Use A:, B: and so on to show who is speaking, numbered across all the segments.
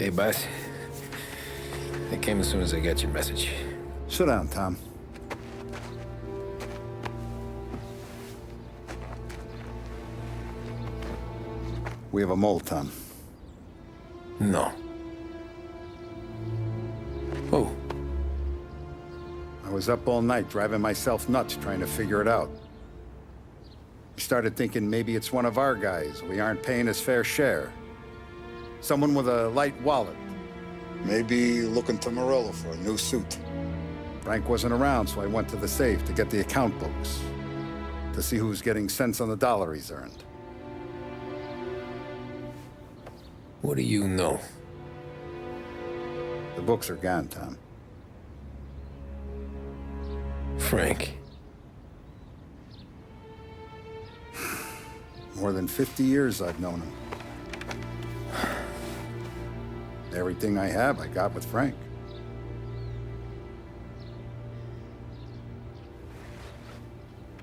A: Hey, boss. I came as soon as I got your message.
B: Sit down, Tom. We have a mole, Tom.
A: No. Who?
B: I was up all night driving myself nuts trying to figure it out. I started thinking maybe it's one of our guys. We aren't paying his fair share. Someone with a light wallet. Maybe looking to Morello for a new suit. Frank wasn't around, so I went to the safe to get the account books. To see who's getting cents on the dollar he's earned.
A: What do you know?
B: The books are gone, Tom.
A: Frank.
B: More than 50 years I've known him. Everything I have, I got with Frank.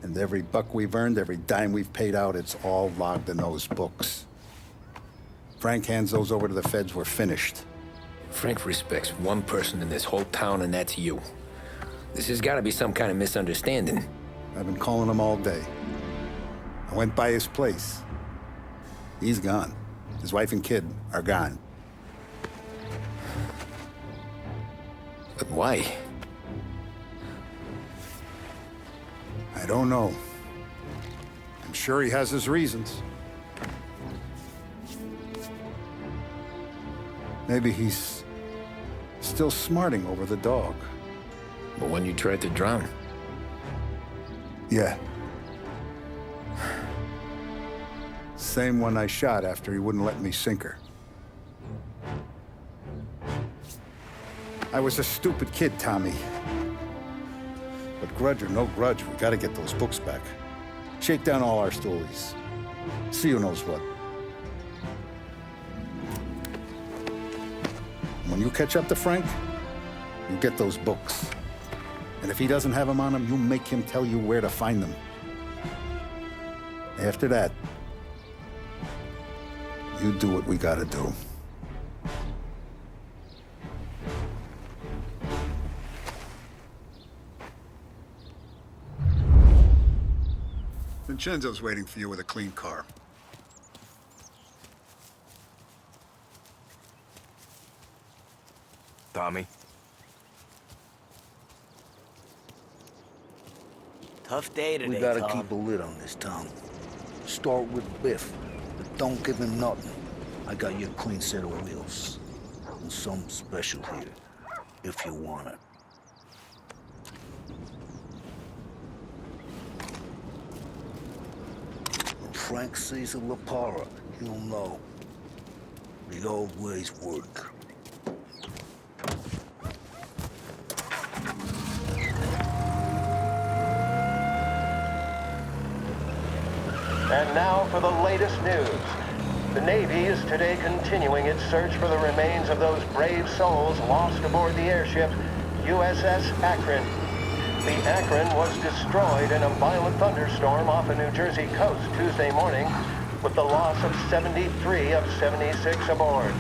B: And every buck we've earned, every dime we've paid out, it's all logged in those books. Frank hands those over to the feds, we're finished.
A: Frank respects one person in this whole town, and that's you. This has got to be some kind of misunderstanding.
B: I've been calling him all day. I went by his place. He's gone. His wife and kid are gone.
A: But why?
B: I don't know. I'm sure he has his reasons. Maybe he's still smarting over the dog.
A: The one you tried to drown?
B: Yeah. Same one I shot after he wouldn't let me sink her. I was a stupid kid, Tommy. But grudge or no grudge, we gotta get those books back. Shake down all our stories. See who knows what. When you catch up to Frank, you get those books. And if he doesn't have them on him, you make him tell you where to find them. After that, you do what we gotta do. Vincenzo's waiting for you with a clean car.
C: Tommy?
D: Tough day today,
E: We gotta
D: Tom.
E: keep a lid on this town. Start with Biff, but don't give him nothing. I got you a clean set of wheels. And something special here, if you want it. When Frank sees a La Parra, he'll know. The old ways work.
F: And now for the latest news. The Navy is today continuing its search for the remains of those brave souls lost aboard the airship USS Akron. The Akron was destroyed in a violent thunderstorm off the New Jersey coast Tuesday morning, with the loss of 73 of 76 aboard.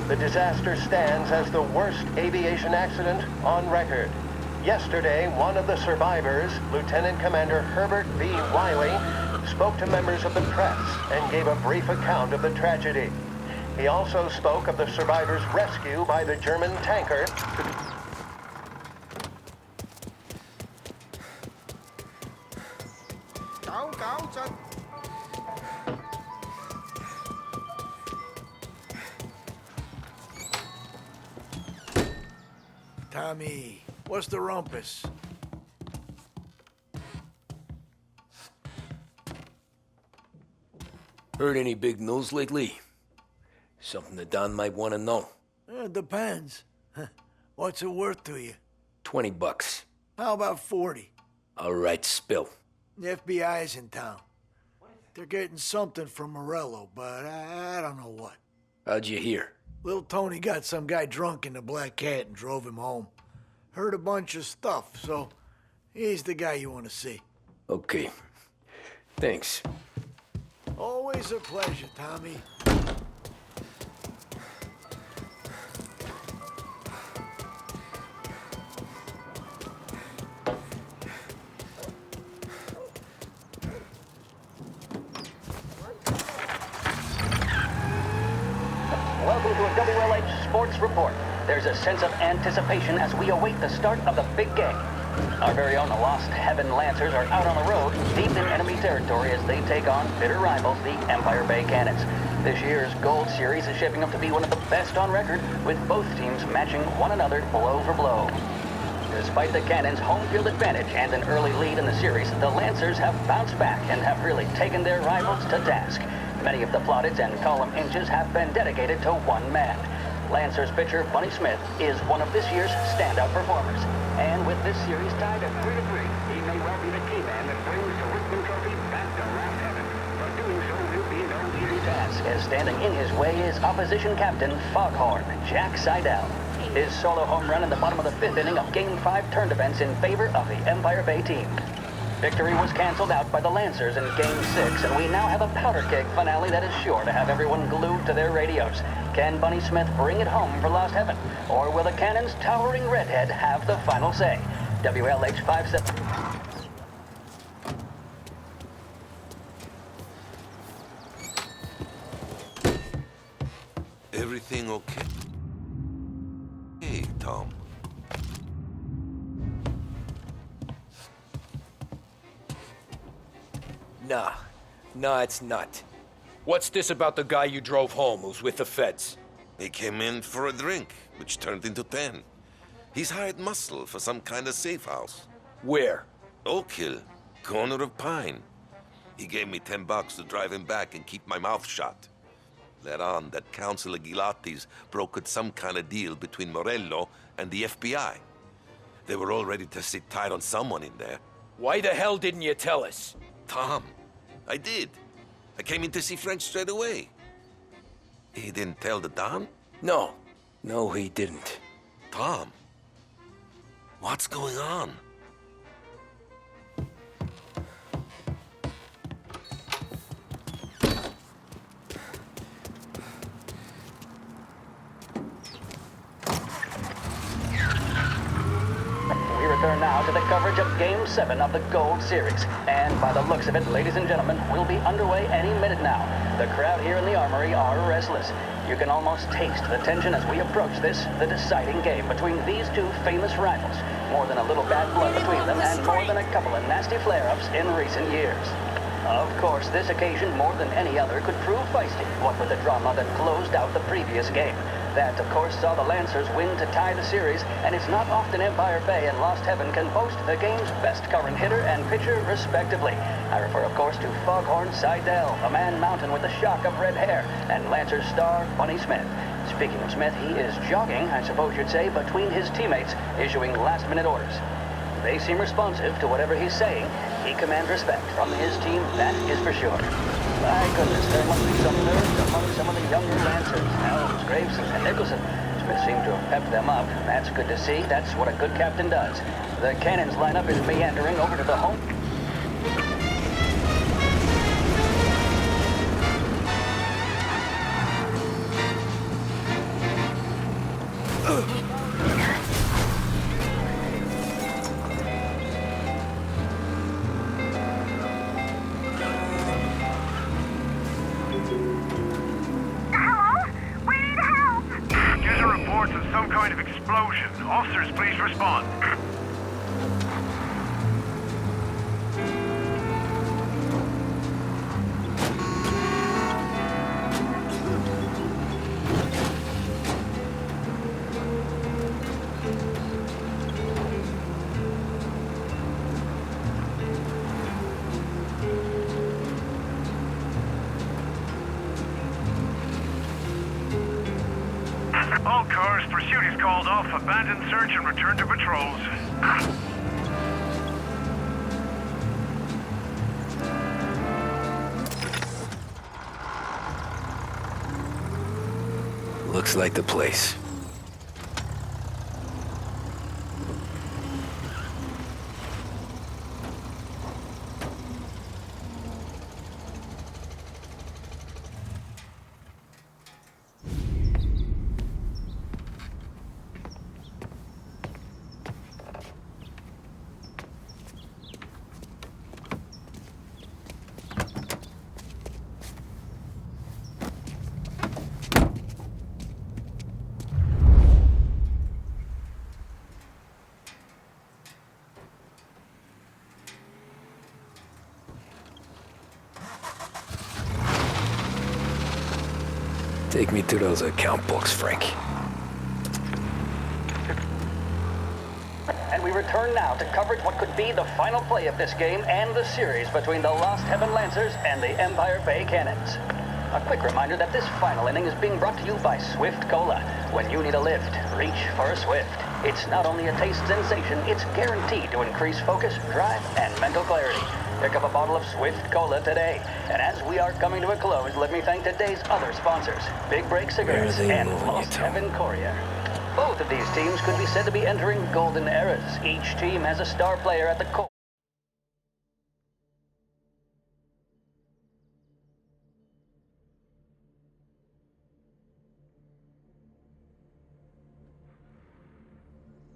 F: The disaster stands as the worst aviation accident on record. Yesterday, one of the survivors, Lieutenant Commander Herbert V. Wiley, spoke to members of the press and gave a brief account of the tragedy. He also spoke of the survivors' rescue by the German tanker.
G: Tommy, what's the rumpus?
C: Heard any big news lately? Something that Don might want to know.
G: It depends. What's it worth to you?
C: $20.
G: How about 40?
C: All right, spill.
G: The FBI's in town. They're getting something from Morello, but I don't know what.
C: How'd you hear?
G: Little Tony got some guy drunk in the Black Cat and drove him home. Heard a bunch of stuff, so he's the guy you want to see.
C: Okay. Thanks.
G: Always a pleasure, Tommy.
H: WLH Sports Report. There's a sense of anticipation as we await the start of the big game. Our very own Lost Heaven Lancers are out on the road, deep in enemy territory as they take on bitter rivals, the Empire Bay Cannons. This year's Gold Series is shaping up to be one of the best on record, with both teams matching one another blow for blow. Despite the Cannons' home field advantage and an early lead in the series, the Lancers have bounced back and have really taken their rivals to task. Many of the plaudits and column inches have been dedicated to one man. Lancers pitcher Bunny Smith is one of this year's standout performers. And with this series tied at 3-3, he may well be the key man that brings the Richmond Trophy back to Last Heaven. But doing so will be no easy task, as standing in his way is opposition captain Foghorn Jack Seidel. His solo home run in the bottom of the fifth inning of Game 5 turned events in favor of the Empire Bay team. Victory was canceled out by the Lancers in Game 6, and we now have a powder keg finale that is sure to have everyone glued to their radios. Can Bunny Smith bring it home for Lost Heaven? Or will the Cannon's towering redhead have the final say? WLH 57...
I: Everything okay? Hey, Tom.
C: Nah, it's not. What's this about the guy you drove home who's with the feds?
I: He came in for a drink, which turned into 10. He's hired muscle for some kind of safe house.
C: Where?
I: Oak Hill, corner of Pine. He gave me $10 to drive him back and keep my mouth shut. Let on that Councilor Gilatti's brokered some kind of deal between Morello and the FBI. They were all ready to sit tight on someone in there.
C: Why the hell didn't you tell us?
I: Tom, I did. I came in to see Frank straight away. He didn't tell the Don?
C: No, he didn't.
I: Tom, what's going on?
H: We return now to the coverage of Game 7 of the Gold Series. And by the looks of it, ladies and gentlemen, we'll be underway any minute now. The crowd here in the Armory are restless. You can almost taste the tension as we approach this, the deciding game between these two famous rivals. More than a little bad blood between them, and more than a couple of nasty flare-ups in recent years. Of course, this occasion, more than any other, could prove feisty, what with the drama that closed out the previous game. That, of course, saw the Lancers win to tie the series, and it's not often Empire Bay and Lost Heaven can boast the game's best current hitter and pitcher, respectively. I refer, of course, to Foghorn Seidel, a man mountain with a shock of red hair, and Lancers star Bunny Smith. Speaking of Smith, he is jogging, I suppose you'd say, between his teammates, issuing last-minute orders. They seem responsive to whatever he's saying. He commands respect from his team, that is for sure. My goodness, there must be some nerves among some of the younger Lancers. Elms, Graves, and Nicholson. Smith seemed to have pepped them up. That's good to see. That's what a good captain does. The Cannons lineup is meandering over to the home.
F: Officers, please respond. All cars, pursuit is called off. Abandon search and return to patrols.
C: Looks like the place.
A: Take me to those account books, Frank.
H: And we return now to coverage what could be the final play of this game and the series between the Lost Heaven Lancers and the Empire Bay Cannons. A quick reminder that this final inning is being brought to you by Swift Cola. When you need a lift, reach for a Swift. It's not only a taste sensation, it's guaranteed to increase focus, drive, and mental clarity. Pick up a bottle of Swift Cola today. And as we are coming to a close, let me thank today's other sponsors, Big Break Cigarettes and Lost Heaven Courier. Both of these teams could be said to be entering golden eras. Each team has a star player at the core.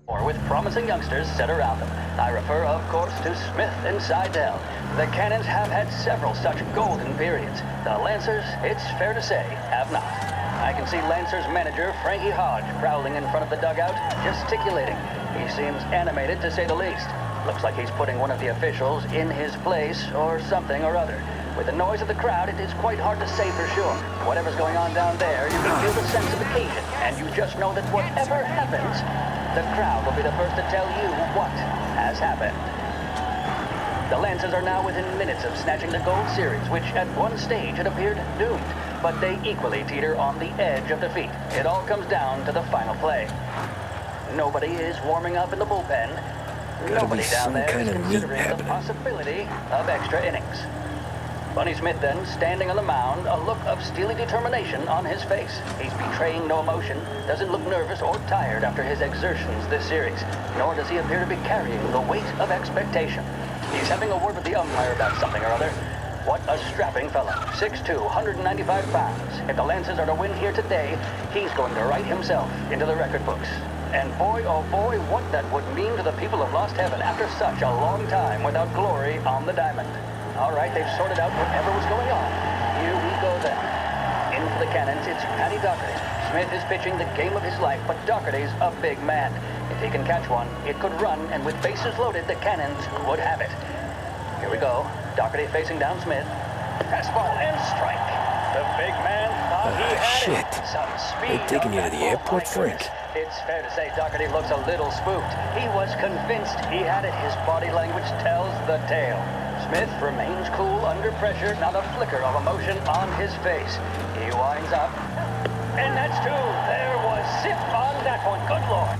H: Or with promising youngsters set around them. I refer, of course, to Smith and Seidel. The Cannons have had several such golden periods. The Lancers, it's fair to say, have not. I can see Lancers manager Frankie Hodge prowling in front of the dugout, gesticulating. He seems animated, to say the least. Looks like he's putting one of the officials in his place, or something or other. With the noise of the crowd, it is quite hard to say for sure. Whatever's going on down there, you can feel the sense of occasion, and you just know that whatever happens, the crowd will be the first to tell you what has happened. The Lancers are now within minutes of snatching the Gold Series, which at one stage had appeared doomed, but they equally teeter on the edge of defeat. It all comes down to the final play. Nobody is warming up in the bullpen. Nobody down there is considering the possibility of extra innings. Bunny Smith then, standing on the mound, a look of steely determination on his face. He's betraying no emotion, doesn't look nervous or tired after his exertions this series, nor does he appear to be carrying the weight of expectation. He's having a word with the umpire about something or other. What a strapping fellow, 6'2", 195 pounds. If the Lancers are to win here today, he's going to write himself into the record books. And boy, oh boy, what that would mean to the people of Lost Heaven after such a long time without glory on the diamond. All right, they've sorted out whatever was going on. Here we go then. In for the Cannons, it's Paddy Doherty. Smith is pitching the game of his life, but Doherty's a big man. If he can catch one, it could run, and with bases loaded, the Cannons would have it. Here we go. Doherty facing down Smith. Fastball and strike. The big man thought he had it. Some speed.
A: They're taking you to the airport, Frank.
H: It's fair to say Doherty looks a little spooked. He was convinced he had it. His body language tells the tale. Smith remains cool under pressure, not a flicker of emotion on his face. He winds up. And that's two. There was zip on that one. Good Lord.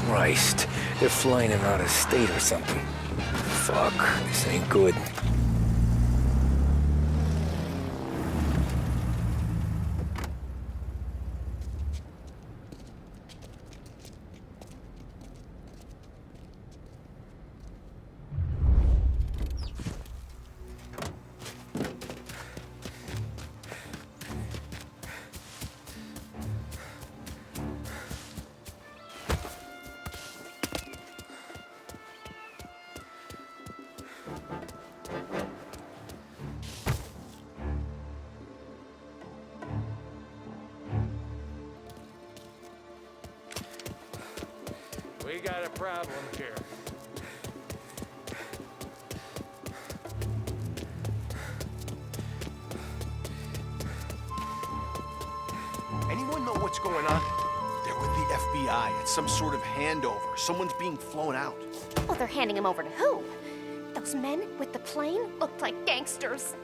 A: Christ, they're flying him out of state or something. Fuck, this ain't good.
C: We got a problem here.
J: Anyone know what's going on? They're with the FBI. It's some sort of handover. Someone's being flown out.
K: Well, they're handing him over to who? Those men with the plane looked like gangsters.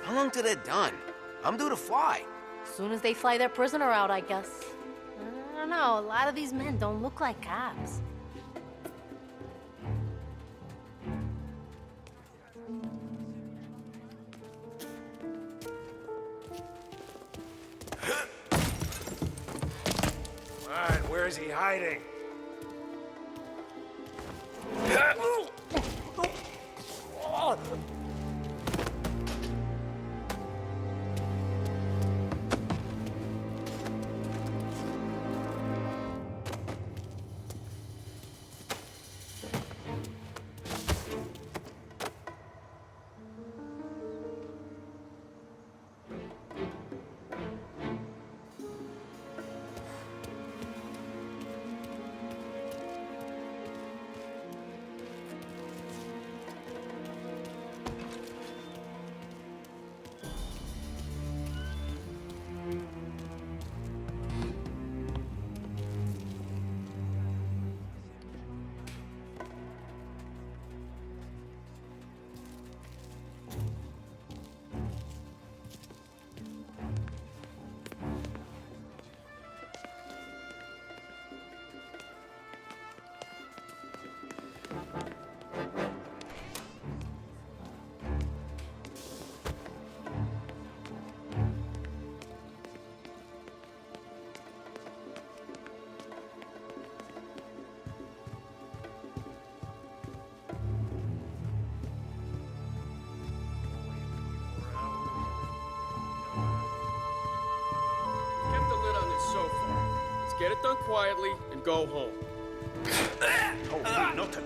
J: How long till they're done? I'm due to fly.
L: Soon as they fly their prisoner out, I guess. I don't know, a lot of these men don't look like cops.
J: Alright, where is he hiding?
M: Get it done quietly and go home.
J: Oh, nothing.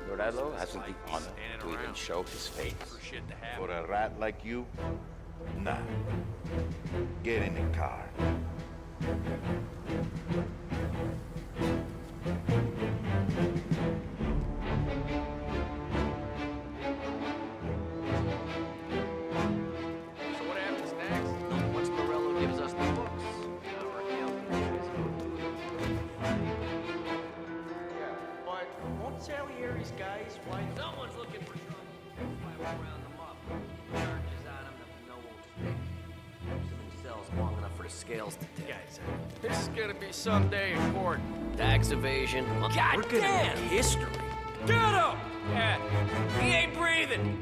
N: Morello hasn't the honor to even show his face. For a rat like you, nah. Get in the car.
M: So what happens next? Once Morello gives us the books, our calculations go through it. Yeah, but won't Salieri's guys why someone's looking for trouble? Why we'll round them up. Charges on them that we know won't stick. Somebody sells long enough for the scales to tip. Guys, this is gonna be someday in court. Tax evasion. God damn! History. Get him! Yeah, he ain't breathing.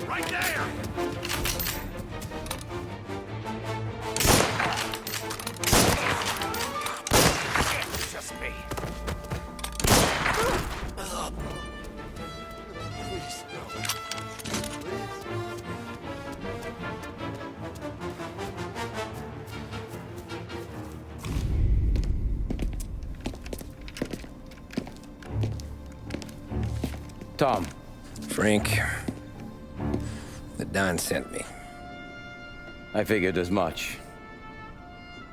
J: Right there! It's just me. Please, no.
A: Tom. Frank. The Don sent me.
O: I figured as much.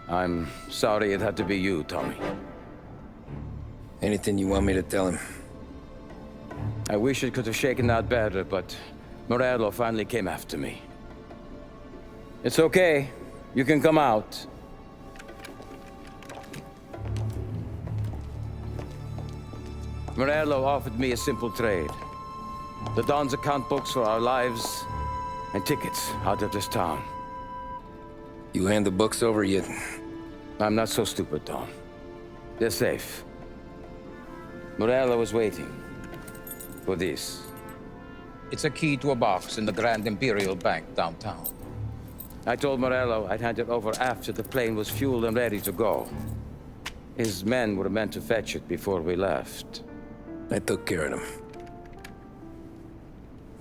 O: I'm sorry it had to be you, Tommy.
A: Anything you want me to tell him?
O: I wish it could have shaken out better, but Morello finally came after me. It's okay. You can come out. Morello offered me a simple trade. The Don's account books for our lives and tickets out of this town.
A: You hand the books over yet?
O: I'm not so stupid, Tom. They're safe. Morello was waiting for this. It's a key to a box in the Grand Imperial Bank downtown. I told Morello I'd hand it over after the plane was fueled and ready to go. His men were meant to fetch it before we left.
A: I took care of them.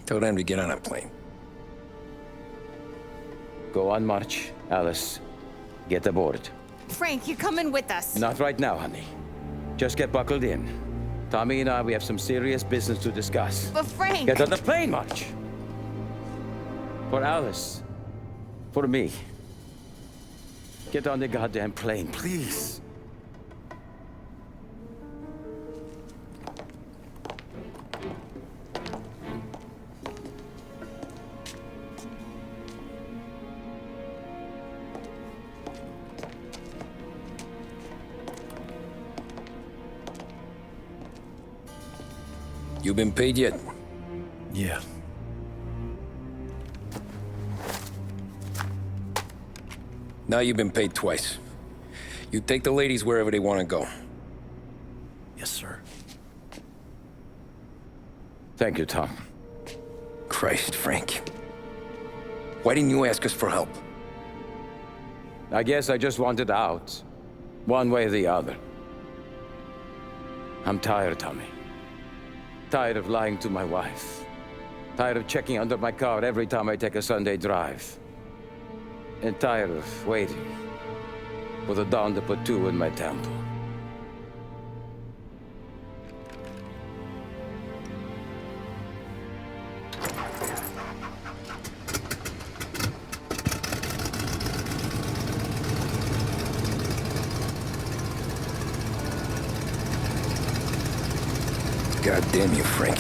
A: Told them to get on a plane.
O: Go on, march. Alice, get aboard.
P: Frank, you're coming with us.
O: Not right now, honey. Just get buckled in. Tommy and I, we have some serious business to discuss.
P: But Frank...
O: Get on the plane, March! For Alice. For me. Get on the goddamn plane, please.
A: You been paid yet?
Q: Yeah.
A: Now you've been paid twice. You take the ladies wherever they want to go.
Q: Yes, sir.
O: Thank you, Tom.
A: Christ, Frank. Why didn't you ask us for help?
O: I guess I just wanted out. One way or the other. I'm tired, Tommy. Tired of lying to my wife. Tired of checking under my car every time I take a Sunday drive. And tired of waiting for the dawn to put two in my temple.
A: God damn you, Frank.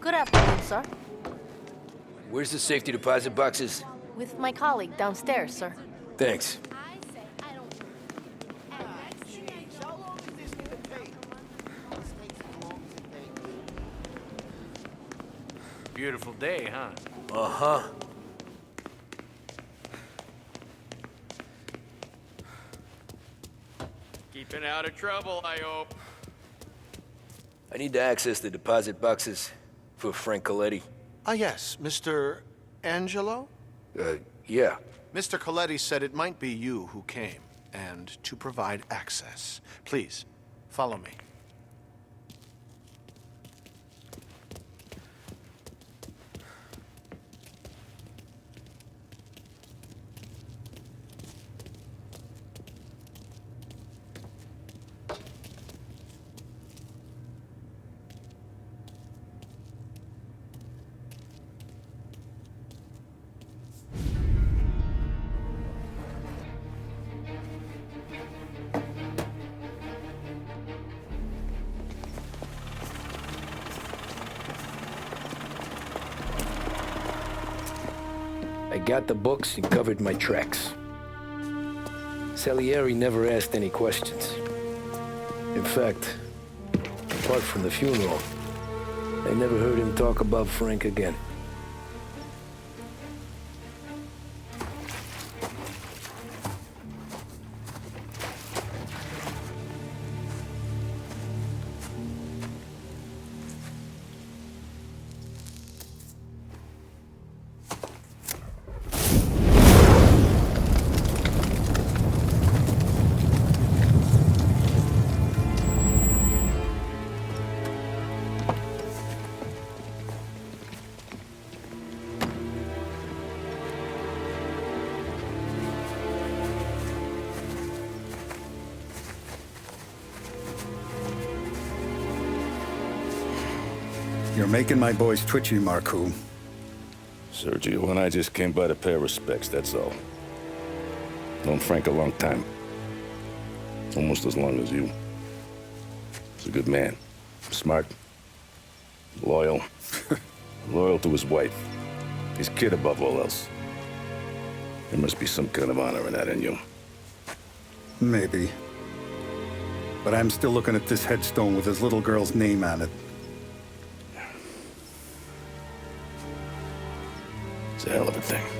L: Good afternoon, sir.
A: Where's the safety deposit boxes?
L: With my colleague downstairs, sir.
A: Thanks.
J: Beautiful day, huh?
C: Uh-huh.
J: Keeping out of trouble, I hope.
C: I need to access the deposit boxes for Frank Coletti.
R: Ah, yes, Mr. Angelo?
C: Yeah.
R: Mr. Coletti said it might be you who came, and to provide access. Please, follow me.
A: I got the books and covered my tracks. Salieri never asked any questions. In fact, apart from the funeral, I never heard him talk about Frank again.
B: You're making my boys twitchy, Marku.
S: Sergio and I just came by to pay our respects, that's all. Known Frank a long time. Almost as long as you. He's a good man. Smart. Loyal. Loyal to his wife. His kid above all else. There must be some kind of honor in that in you.
B: Maybe. But I'm still looking at this headstone with his little girl's name on it.
S: It's a hell of a thing.